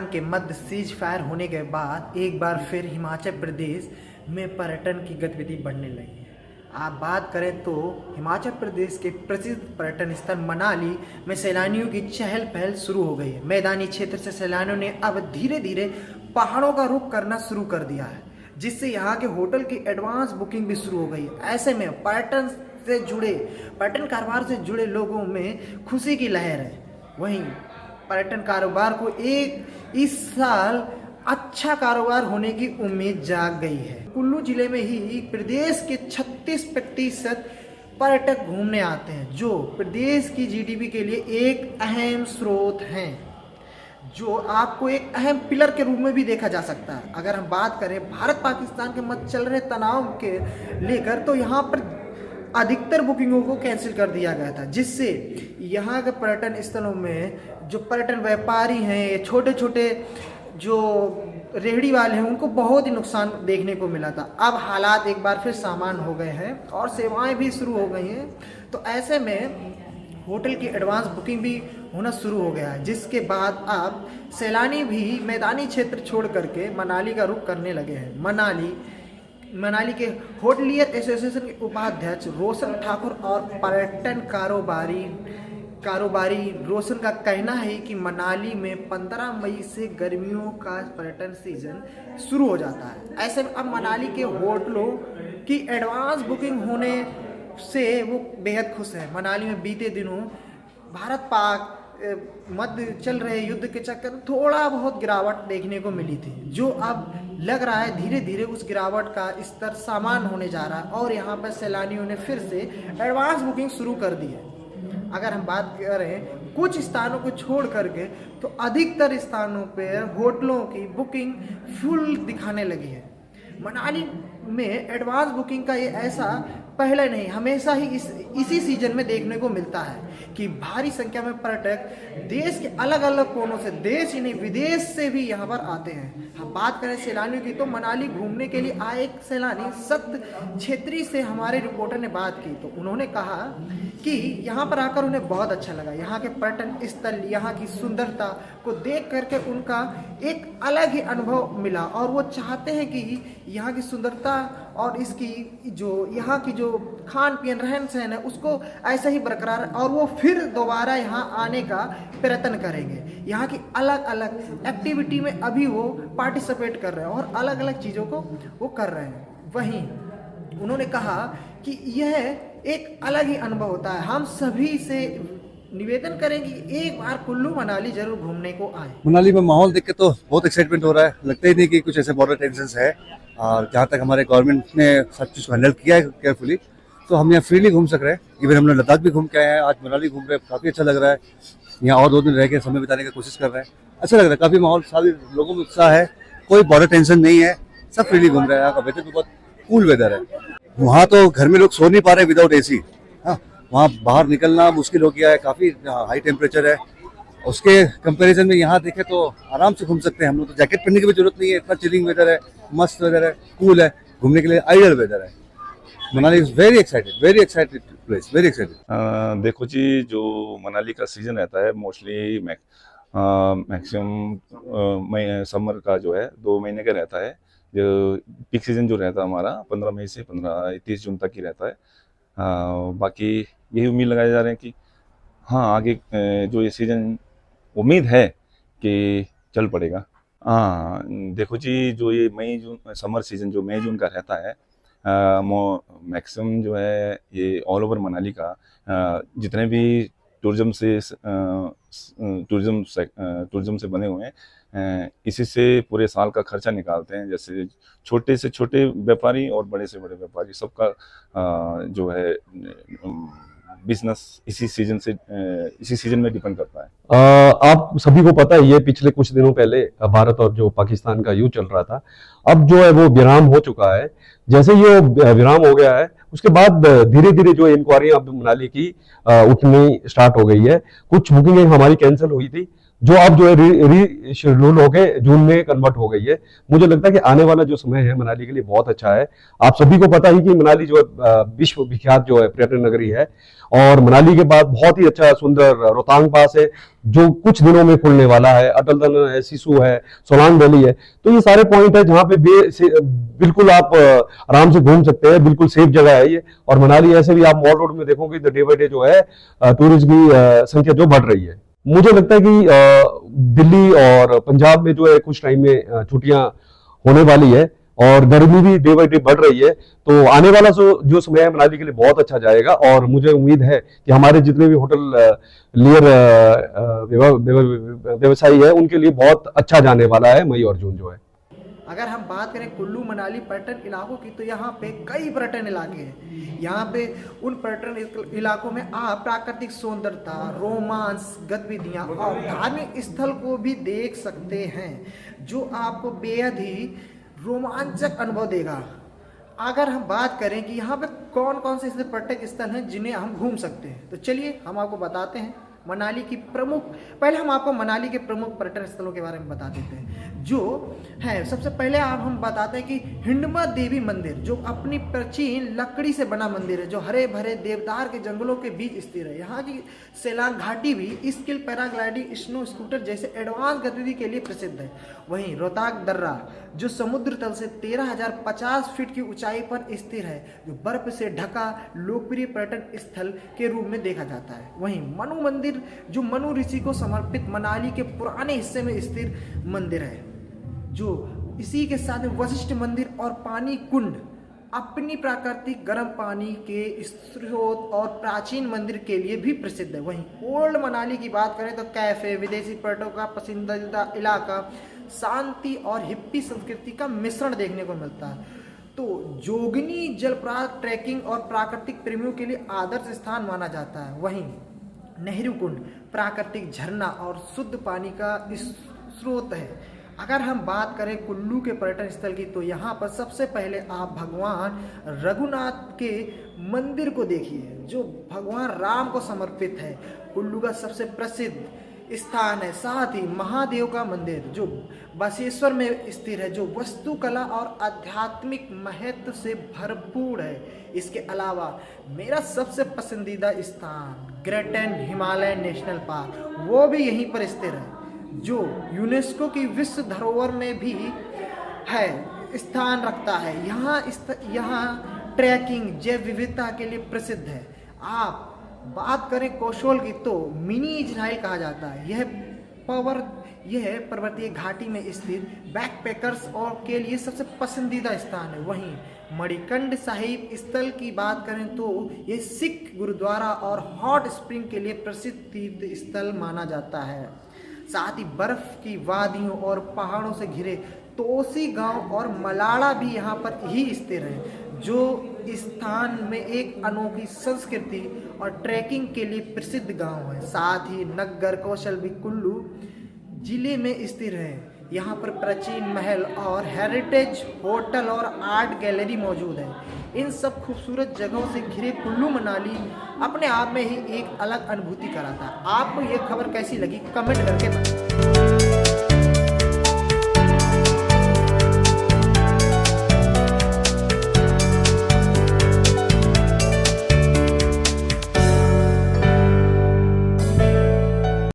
के मध्य cease fire होने के बाद एक बार फिर हिमाचल प्रदेश में पर्यटन की गतिविधि बढ़ने लगी है। आप बात करें तो हिमाचल प्रदेश के प्रसिद्ध पर्यटन स्थल मनाली में सैलानियों की चहल पहल शुरू हो गई है। मैदानी क्षेत्र से सैलानियों ने अब धीरे धीरे पहाड़ों का रुख करना शुरू कर दिया है, जिससे यहाँ के होटल की एडवांस बुकिंग भी शुरू हो गई है। ऐसे में पर्यटन कारोबार से जुड़े लोगों में खुशी की लहर है। वहीं पर्यटन कारोबार को इस साल अच्छा कारोबार होने की उम्मीद जाग गई है। कुल्लू जिले में ही प्रदेश के 36% पर्यटक घूमने आते हैं, जो प्रदेश की जीडीपी के लिए एक अहम स्रोत हैं, जो आपको एक अहम पिलर के रूप में भी देखा जा सकता है। अगर हम बात करें भारत पाकिस्तान के मध्य चल रहे तनाव के लेकर, तो यहाँ पर अधिकतर बुकिंगों को कैंसिल कर दिया गया था, जिससे यहाँ के पर्यटन स्थलों में जो पर्यटन व्यापारी हैं, छोटे छोटे जो रेहड़ी वाले हैं, उनको बहुत ही नुकसान देखने को मिला था। अब हालात एक बार फिर सामान्य हो गए हैं और सेवाएं भी शुरू हो गई हैं, तो ऐसे में होटल की एडवांस बुकिंग भी होना शुरू हो गया है, जिसके बाद अब सैलानी भी मैदानी क्षेत्र छोड़ करके मनाली का रुख करने लगे हैं। मनाली के होटलियर एसोसिएशन के उपाध्यक्ष रोशन ठाकुर और पर्यटन कारोबारी रोशन का कहना है कि मनाली में 15 मई से गर्मियों का पर्यटन सीजन शुरू हो जाता है। ऐसे में अब मनाली के होटलों की एडवांस बुकिंग होने से वो बेहद खुश है। मनाली में बीते दिनों भारत पाक मध्य चल रहे युद्ध के चक्कर में थोड़ा बहुत गिरावट देखने को मिली थी, जो अब लग रहा है धीरे धीरे उस गिरावट का स्तर सामान्य होने जा रहा है और यहाँ पर सैलानियों ने फिर से एडवांस बुकिंग शुरू कर दी है। अगर हम बात करें कुछ स्थानों को छोड़ करके, तो अधिकतर स्थानों पर होटलों की बुकिंग फुल दिखाने लगी है। मनाली में एडवांस बुकिंग का ये ऐसा पहले नहीं, हमेशा ही इसी सीजन में देखने को मिलता है कि भारी संख्या में पर्यटक देश के अलग अलग कोनों से, देश ही नहीं विदेश से भी यहाँ पर आते हैं। हम बात करें सैलानियों की, तो मनाली घूमने के लिए आए एक सैलानी सत्य छेत्री से हमारे रिपोर्टर ने बात की, तो उन्होंने कहा कि यहाँ पर आकर उन्हें बहुत अच्छा लगा। यहाँ के पर्यटन स्थल, यहाँ की सुंदरता को देख करके उनका एक अलग ही अनुभव मिला और वो चाहते हैं कि यहाँ की सुंदरता और इसकी जो यहाँ की जो खान पीन रहन सहन है, उसको ऐसा ही बरकरार, और वो फिर दोबारा यहाँ आने का प्रयत्न करेंगे। यहाँ की अलग अलग एक्टिविटी में अभी वो पार्टिसिपेट कर रहे हैं और अलग अलग चीज़ों को वो कर रहे हैं। वहीं उन्होंने कहा कि यह एक अलग ही अनुभव होता है। हम सभी से निवेदन करेंगे कि एक बार कुल्लू मनाली जरूर घूमने को आए। मनाली में माहौल देख के तो बहुत एक्साइटमेंट हो रहा है, लगता ही नहीं कि कुछ ऐसे बॉर्डर टेंशन है। और जहाँ तक हमारे गवर्नमेंट ने सब चीज़ को हैंडल किया है केयरफुली, तो हम यहाँ फ्रीली घूम सक रहे हैं। इवन हम लोग लद्दाख भी घूम के आए हैं, आज मनाली घूम रहे हैं, काफ़ी अच्छा लग रहा है। यहाँ और 2 दिन रह के समय बिताने की कोशिश कर रहे हैं, अच्छा लग रहा है। काफ़ी माहौल, सभी लोगों में उत्साह है, कोई बॉर्डर टेंशन नहीं है, सब फ्रीली घूम रहे हैं। यहाँ का वेदर भी बहुत कूल वेदर है। वहाँ तो घर में लोग सो नहीं पा रहे विदाउट AC। हाँ, वहाँ बाहर निकलना मुश्किल हो गया है, काफ़ी हाई टेम्परेचर है। उसके कंपैरिजन में यहाँ देखें तो आराम से घूम सकते हैं हम लोग, तो जैकेट पहनने की भी जरूरत नहीं है, इतना चिलिंग वेदर है, मस्त वेदर है, कूल है, घूमने के लिए आइडियल वेदर है। Manali is very excited place, very excited. देखो जी, जो मनाली का सीजन रहता है मोस्टली मैक्सिमम समर का जो है 2 महीने का रहता है। जो पीक सीजन जो रहता है हमारा 15 मई से 30 जून तक ही रहता है। बाकी यही उम्मीद लगाए जा रहे हैं कि हाँ, आगे जो ये सीजन उम्मीद है कि चल पड़ेगा। हाँ देखो जी, जो ये मई जून समर सीजन जो मई जून का रहता है, मैक्सिमम जो है ये ऑल ओवर मनाली का जितने भी टूरिज्म से बने हुए हैं, इसी से पूरे साल का खर्चा निकालते हैं। जैसे छोटे से छोटे व्यापारी और बड़े से बड़े व्यापारी, सबका जो है बिजनेस इसी सीजन में डिपेंड करता है। आप सभी को पता है, ये पिछले कुछ दिनों पहले भारत और जो पाकिस्तान का युद्ध चल रहा था, अब जो है वो विराम हो चुका है। जैसे ये विराम हो गया है, उसके बाद धीरे धीरे जो इंक्वायरी अब मनाली की उठनी स्टार्ट हो गई है। कुछ बुकिंग हमारी कैंसिल हुई थी, जो अब जो है री शेड्यूल होके जून में कन्वर्ट हो गई है। मुझे लगता है कि आने वाला जो समय है मनाली के लिए बहुत अच्छा है। आप सभी को पता ही कि मनाली जो है विश्व विख्यात जो है पर्यटन नगरी है, और मनाली के बाद बहुत ही अच्छा सुंदर रोहतांग पास है जो कुछ दिनों में खुलने वाला है, अटल टनल है, सिसु है, सोलांग वैली है। तो ये सारे पॉइंट है जहाँ पे बिल्कुल आप आराम से घूम सकते हैं, बिल्कुल सेफ जगह है ये। और मनाली ऐसे भी आप मॉल रोड में देखोगे तो डे बाई डे जो है टूरिस्ट की संख्या जो बढ़ रही है। मुझे लगता है कि दिल्ली और पंजाब में जो है कुछ टाइम में छुट्टियां होने वाली है और गर्मी भी डे बाई डे बढ़ रही है। तो आने वाला जो समय है मनाली के लिए बहुत अच्छा जाएगा, और मुझे उम्मीद है कि हमारे जितने भी होटल लियर व्यवसायी है उनके लिए बहुत अच्छा जाने वाला है मई और जून जो है। अगर हम बात करें कुल्लू मनाली पर्यटन इलाकों की, तो यहाँ पे कई पर्यटन इलाके हैं। यहाँ पे उन पर्यटन इलाकों में आप प्राकृतिक सौंदर्यता, रोमांस गतिविधियाँ और धार्मिक स्थल को भी देख सकते हैं, जो आपको बेहद ही रोमांचक अनुभव देगा। अगर हम बात करें कि यहाँ पे कौन कौन से ऐसे पर्यटक स्थल हैं जिन्हें हम घूम सकते हैं, तो चलिए हम आपको बताते हैं मनाली की प्रमुख। पहले हम आपको मनाली के प्रमुख पर्यटन स्थलों के बारे में बता देते हैं जो है। सबसे पहले आप हम बताते हैं कि हिंडमा देवी मंदिर, जो अपनी प्राचीन लकड़ी से बना मंदिर है, जो हरे भरे देवदार के जंगलों के बीच स्थित है। यहाँ की सेलांग घाटी भी स्किल पैराग्लाइडिंग, स्नो स्कूटर जैसे एडवांस गतिविधि के लिए प्रसिद्ध है। वहीं रोहतांग दर्रा, जो समुद्र तल से 13,050 फीट की ऊंचाई पर स्थित है, जो बर्फ से ढका लोकप्रिय पर्यटन स्थल के रूप में देखा जाता है। वहीं मनु मंदिर, जो मनु ऋषि को समर्पित मनाली के पुराने हिस्से में स्थित मंदिर है, जो इसी के साथ में वशिष्ठ मंदिर और पानी कुंड अपनी प्राकृतिक गर्म पानी के स्रोत और प्राचीन मंदिर के लिए भी प्रसिद्ध है। वहीं ओल्ड मनाली की बात करें तो कैफे, विदेशी पर्यटकों का पसंदीदा इलाका, शांति और हिप्पी संस्कृति का मिश्रण देखने को मिलता है। तो जोगनी जलप्रपात ट्रैकिंग और प्राकृतिक प्रेमियों के लिए आदर्श स्थान माना जाता है। वहीं नेहरू कुंड प्राकृतिक झरना और शुद्ध पानी का स्रोत है। अगर हम बात करें कुल्लू के पर्यटन स्थल की, तो यहाँ पर सबसे पहले आप भगवान रघुनाथ के मंदिर को देखिए, जो भगवान राम को समर्पित है। कुल्लू का सबसे प्रसिद्ध स्थान है। साथ ही महादेव का मंदिर, जो बसेश्वर में स्थित है, जो वास्तुकला और आध्यात्मिक महत्व से भरपूर है। इसके अलावा मेरा सबसे पसंदीदा स्थान ग्रेटन हिमालयन नेशनल पार्क, वो भी यहीं पर स्थित है, जो यूनेस्को की विश्व धरोहर में भी है स्थान रखता है। यहाँ ट्रैकिंग जैव विविधता के लिए प्रसिद्ध है। आप बात करें कौशल की, तो मिनी इजराइल कहा जाता है। यह पर्वतीय घाटी में स्थित बैकपैकर्स और के लिए सबसे पसंदीदा स्थान है। वहीं मणिकंड साहिब स्थल की बात करें तो यह सिख गुरुद्वारा और हॉट स्प्रिंग के लिए प्रसिद्ध तीर्थ स्थल माना जाता है। साथ ही बर्फ की वादियों और पहाड़ों से घिरे तोसी गांव और मलाड़ा भी यहाँ पर ही स्थित है, जो स्थान में एक अनोखी संस्कृति और ट्रैकिंग के लिए प्रसिद्ध गांव है। साथ ही नग्गर कौशल भी कुल्लू जिले में स्थित है। यहाँ पर प्राचीन महल और हेरिटेज होटल और आर्ट गैलरी मौजूद है। इन सब खूबसूरत जगहों से घिरे कुल्लू मनाली अपने आप में ही एक अलग अनुभूति कराता है। आपको ये खबर कैसी लगी कमेंट करके बताएं।